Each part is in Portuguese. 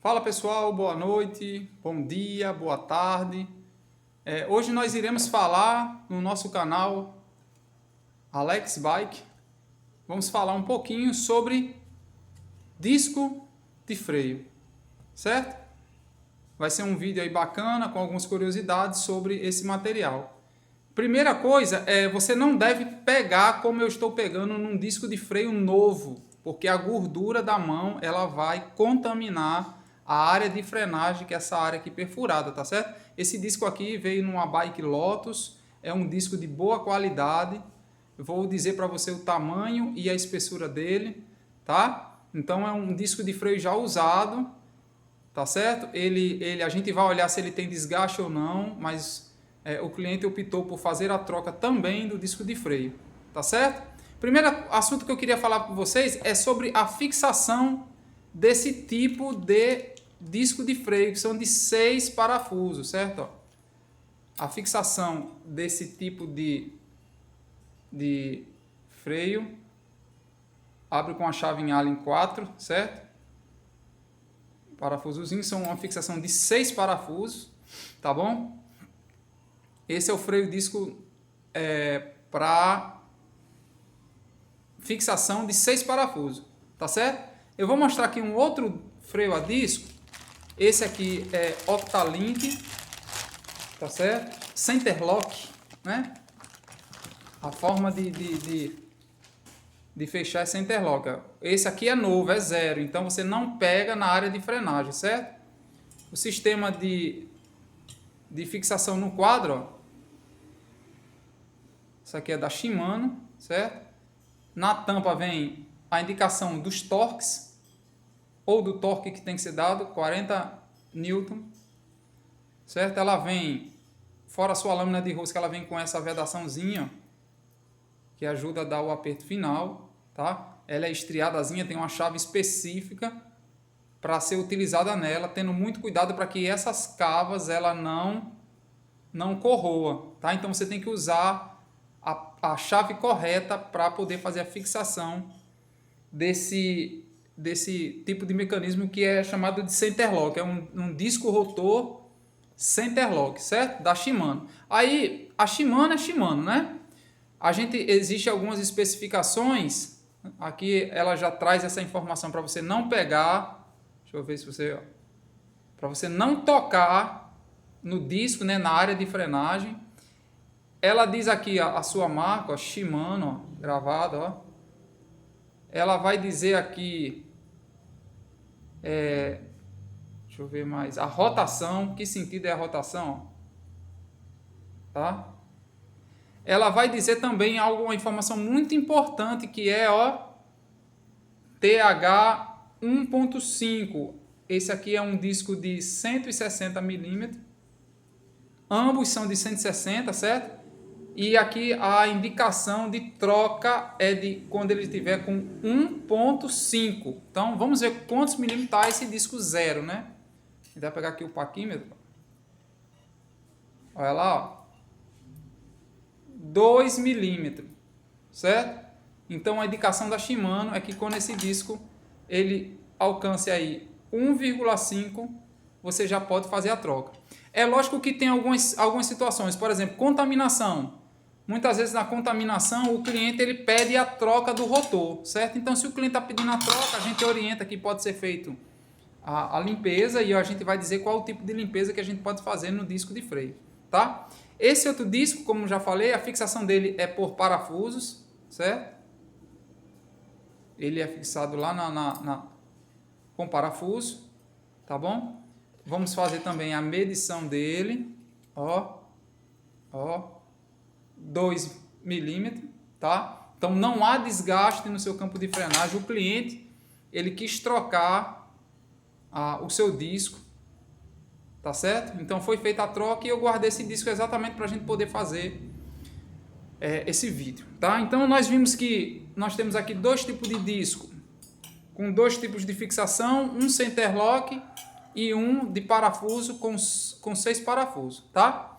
Fala pessoal, boa noite, bom dia, boa tarde. Hoje nós iremos falar no nosso canal Alex Bike. Vamos falar um pouquinho sobre disco de freio, certo? Vai ser um vídeo aí bacana com algumas curiosidades sobre esse material. Primeira coisa você não deve pegar como eu estou pegando num disco de freio novo, porque a gordura da mão ela vai contaminar a área de frenagem, que é essa área aqui perfurada, tá certo? Esse disco aqui veio numa Bike Lotus, é um disco de boa qualidade. Eu vou dizer para você o tamanho e a espessura dele, tá? Então é um disco de freio já usado, tá certo? A gente vai olhar se ele tem desgaste ou não, mas o cliente optou por fazer a troca também do disco de freio, tá certo? Primeiro assunto que eu queria falar com vocês é sobre a fixação desse tipo de disco de freio, que são de 6 parafusos, certo? A fixação desse tipo de freio abre com a chave em Allen 4, certo? Parafusozinhos são uma fixação de 6 parafusos, tá bom? Esse é o freio disco para fixação de 6 parafusos, tá certo? Eu vou mostrar aqui um outro freio a disco. Esse aqui é Octalink, tá certo? Centerlock, né? A forma de fechar é Centerlock. Esse aqui é novo, é zero, então você não pega na área de frenagem, certo? O sistema de fixação no quadro, ó. Isso aqui é da Shimano, certo? Na tampa vem a indicação dos torques, ou do torque que tem que ser dado, 40 Newton, certo? Ela vem, fora a sua lâmina de rosca, ela vem com essa vedaçãozinha, que ajuda a dar o aperto final, tá? Ela é estriadazinha, tem uma chave específica para ser utilizada nela, tendo muito cuidado para que essas cavas ela não corroa, tá? Então você tem que usar a chave correta para poder fazer a fixação desse tipo de mecanismo que é chamado de Centerlock. É um disco rotor Centerlock, certo? Da Shimano. Aí, a Shimano é Shimano, né? Existe algumas especificações. Aqui ela já traz essa informação para você não pegar. Deixa eu ver se você... Para você não tocar no disco, né, na área de frenagem. Ela diz aqui a sua marca, ó, Shimano, ó, gravado, ó. Ela vai dizer aqui, deixa eu ver mais, a rotação, que sentido é a rotação, tá? Ela vai dizer também uma informação muito importante que é, ó, TH 1.5. Esse aqui é um disco de 160 milímetros, ambos são de 160, certo? E aqui a indicação de troca é de quando ele estiver com 1.5. Então vamos ver quantos milímetros está esse disco zero, né? A gente vai pegar aqui o paquímetro. Olha lá, ó. 2 milímetros, certo? Então a indicação da Shimano é que quando esse disco ele alcance aí 1,5, você já pode fazer a troca. É lógico que tem algumas situações, por exemplo, contaminação. Muitas vezes na contaminação o cliente ele pede a troca do rotor, certo? Então se o cliente está pedindo a troca, a gente orienta que pode ser feito a limpeza e a gente vai dizer qual o tipo de limpeza que a gente pode fazer no disco de freio, tá? Esse outro disco, como já falei, a fixação dele é por parafusos, certo? Ele é fixado lá com parafuso, tá bom? Vamos fazer também a medição dele, ó, 2 milímetros, tá? Então não há desgaste no seu campo de frenagem. O cliente, ele quis trocar o seu disco, tá certo? Então foi feita a troca e eu guardei esse disco exatamente para a gente poder fazer esse vídeo, tá? Então nós vimos que nós temos aqui dois tipos de disco, com dois tipos de fixação, um Centerlock e um de parafuso com 6 parafusos, tá?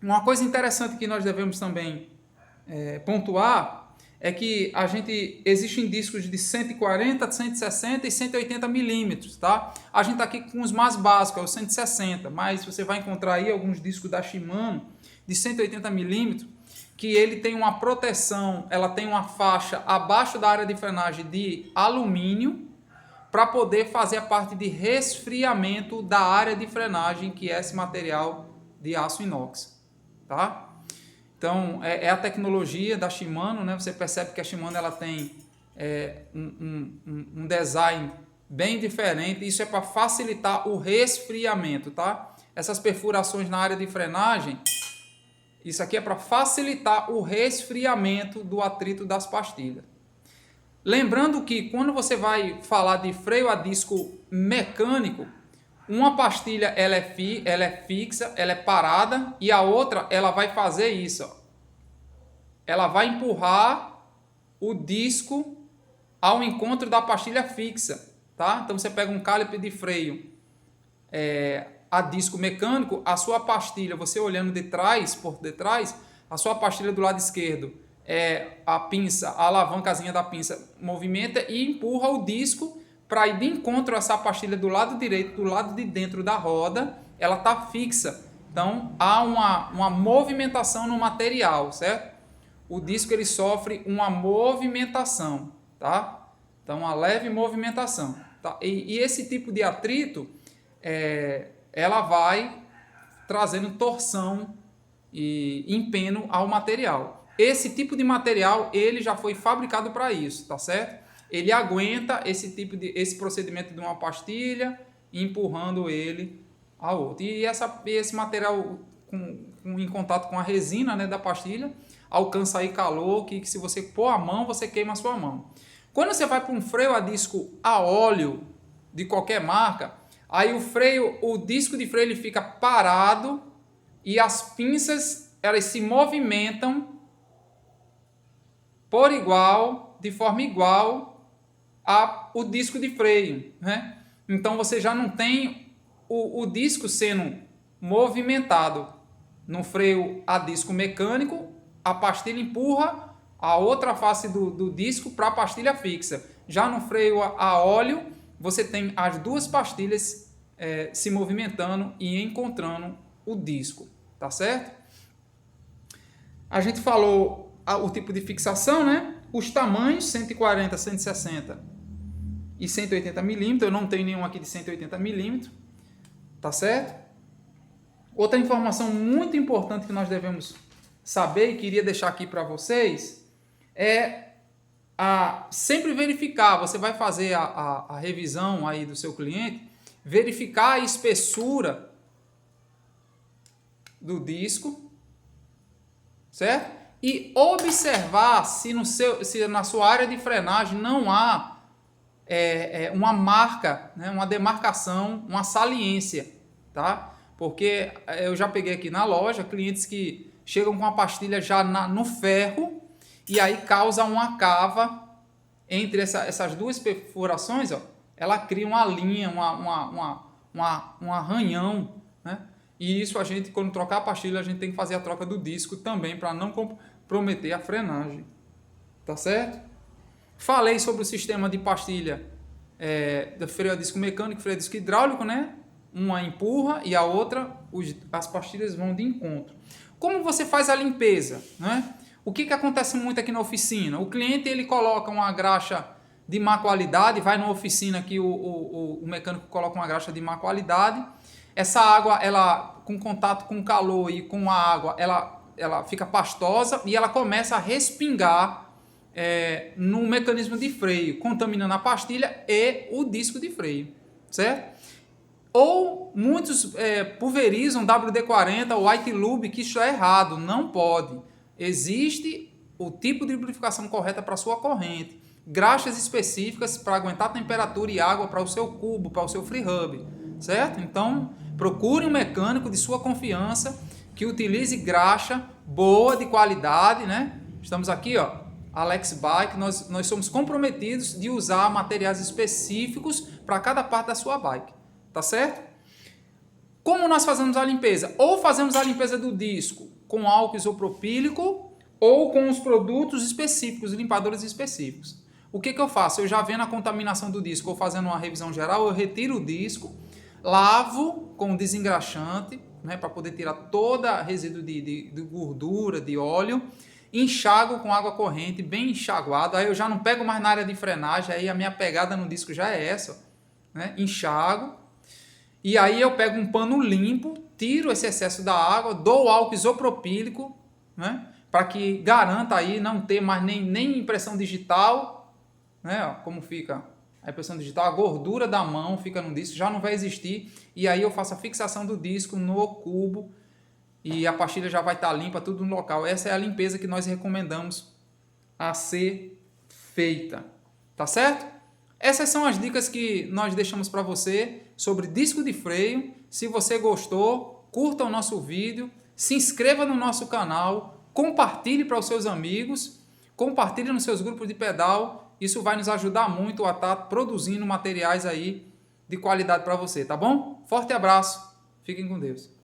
Uma coisa interessante que nós devemos também pontuar é que existem discos de 140, 160 e 180 milímetros, tá? A gente tá aqui com os mais básicos, é o 160, mas você vai encontrar aí alguns discos da Shimano de 180 milímetros, que ele tem uma proteção, ela tem uma faixa abaixo da área de frenagem de alumínio, para poder fazer a parte de resfriamento da área de frenagem, que é esse material de aço inox, tá? Então, é a tecnologia da Shimano, né? Você percebe que a Shimano ela tem um design bem diferente. Isso é para facilitar o resfriamento, tá? Essas perfurações na área de frenagem, isso aqui é para facilitar o resfriamento do atrito das pastilhas. Lembrando que quando você vai falar de freio a disco mecânico, uma pastilha ela é fixa, ela é parada, e a outra ela vai fazer isso. Ó. Ela vai empurrar o disco ao encontro da pastilha fixa. Tá? Então você pega um caliper de freio a disco mecânico, a sua pastilha, você olhando por detrás, a sua pastilha do lado esquerdo, a pinça, a alavancazinha da pinça movimenta e empurra o disco para ir de encontro a essa pastilha do lado direito, do lado de dentro da roda, ela está fixa. Então, há uma movimentação no material, certo? O disco ele sofre uma movimentação, tá? Então, uma leve movimentação. Tá? E esse tipo de atrito, ela vai trazendo torção e empeno ao material. Esse tipo de material, ele já foi fabricado para isso, tá certo? Ele aguenta esse procedimento de uma pastilha, empurrando ele a outra. E esse material em contato com a resina, né, da pastilha, alcança aí calor, que se você pôr a mão, você queima a sua mão. Quando você vai para um freio a disco a óleo, de qualquer marca, aí o disco de freio ele fica parado e as pinças elas se movimentam por igual, de forma igual o disco de freio, né? Então você já não tem o disco sendo movimentado. No freio a disco mecânico, a pastilha empurra a outra face do disco para a pastilha fixa. Já no freio a óleo, você tem as duas pastilhas se movimentando e encontrando o disco, tá certo? A gente falou o tipo de fixação, né? Os tamanhos 140, 160 e 180 milímetros. Eu não tenho nenhum aqui de 180 milímetros, tá certo? Outra informação muito importante que nós devemos saber e queria deixar aqui para vocês é sempre verificar. Você vai fazer a revisão aí do seu cliente, verificar a espessura do disco, certo? E observar se na sua área de frenagem não há uma marca, né, uma demarcação, uma saliência, tá? Porque eu já peguei aqui na loja clientes que chegam com a pastilha já no ferro e aí causa uma cava entre essas duas perfurações, ó, ela cria uma linha, um arranhão, né? E isso a gente, quando trocar a pastilha, a gente tem que fazer a troca do disco também para não comprometer a frenagem, tá certo? Falei sobre o sistema de pastilha do freio a disco mecânico e freio a disco hidráulico, né? Uma empurra e a outra, as pastilhas vão de encontro. Como você faz a limpeza, né? O que acontece muito aqui na oficina? O cliente ele coloca uma graxa de má qualidade, vai na oficina que o mecânico coloca uma graxa de má qualidade. Essa água, ela com contato com o calor e com a água, ela fica pastosa e ela começa a respingar no mecanismo de freio, contaminando a pastilha e o disco de freio, certo? Ou muitos pulverizam WD-40 ou White Lube, que isso é errado, não pode. Existe o tipo de lubrificação correta para a sua corrente, graxas específicas para aguentar temperatura e água para o seu cubo, para o seu free hub, certo? Então, procure um mecânico de sua confiança que utilize graxa boa, de qualidade, né? Estamos aqui, ó, Alex Bike, nós somos comprometidos de usar materiais específicos para cada parte da sua bike, tá certo? Como nós fazemos a limpeza? Ou fazemos a limpeza do disco com álcool isopropílico, ou com os produtos específicos, limpadores específicos. O que eu faço? Eu já vendo a contaminação do disco ou fazendo uma revisão geral, eu retiro o disco, lavo com desengraxante, né, para poder tirar toda resíduo de gordura, de óleo, enxago com água corrente, bem enxaguado, aí eu já não pego mais na área de frenagem, aí a minha pegada no disco já é essa, né, enxago, e aí eu pego um pano limpo, tiro esse excesso da água, dou álcool isopropílico, né, para que garanta aí não ter mais nem impressão digital, né, ó, como fica a impressão digital, a gordura da mão fica no disco, já não vai existir, e aí eu faço a fixação do disco no cubo, e a pastilha já vai estar limpa, tudo no local. Essa é a limpeza que nós recomendamos a ser feita, tá certo? Essas são as dicas que nós deixamos para você sobre disco de freio. Se você gostou, curta o nosso vídeo, se inscreva no nosso canal, compartilhe para os seus amigos, compartilhe nos seus grupos de pedal. Isso vai nos ajudar muito a estar produzindo materiais aí de qualidade para você, tá bom? Forte abraço, fiquem com Deus.